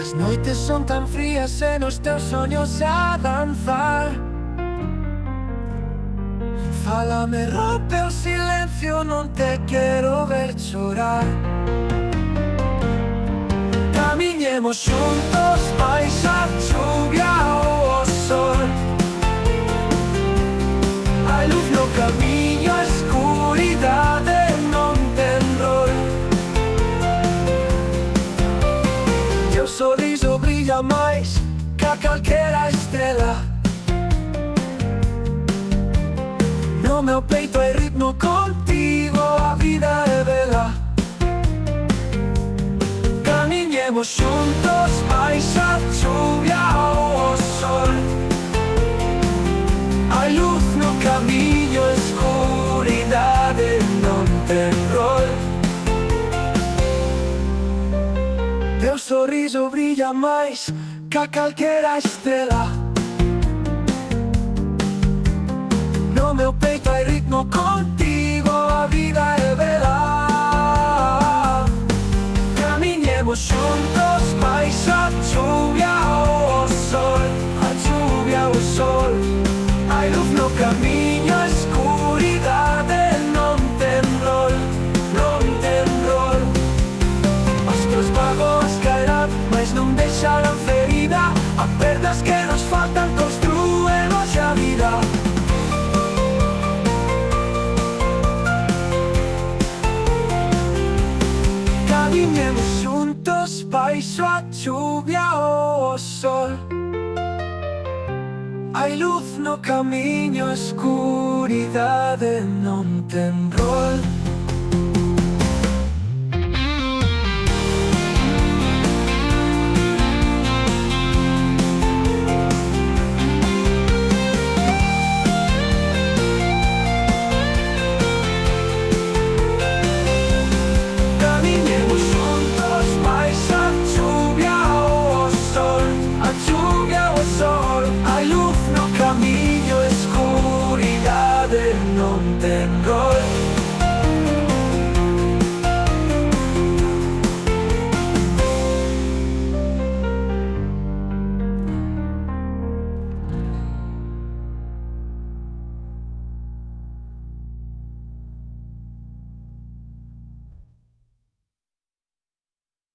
As noites son tan frías e nos teus sonhos a danzar. Fálame, rompe o silencio, non te quero ver chorar. Camiñemos xuntos, máis a chuvia ou o sol. Hai luz no camiño, a escuridade non ten rol. Teu sorriso brilla máis ca calquera estrela. No meu peito hai ritmo, contigo a vida é bela. Camiñemos xuntos, máis a chuvia ou o sol. Hai luz no camiño, a escuridade non ten rol. Teu sorriso brilla máis ca calquera estrela. No meu peito hai ritmo, contigo a vida é bela. Camiñemos xuntos, máis a chuvia ou o sol. A chuvia ou o sol. Hai luz no camiño, a escuridade non ten rol. Non ten rol. Os teus magos caerán, mas non deixarán ferida. A perdas que nos faltan construen hoxe a vida. Camiñemos xuntos, baixo a chuvia ou o sol. Hai luz no camiño, a escuridade non ten rol.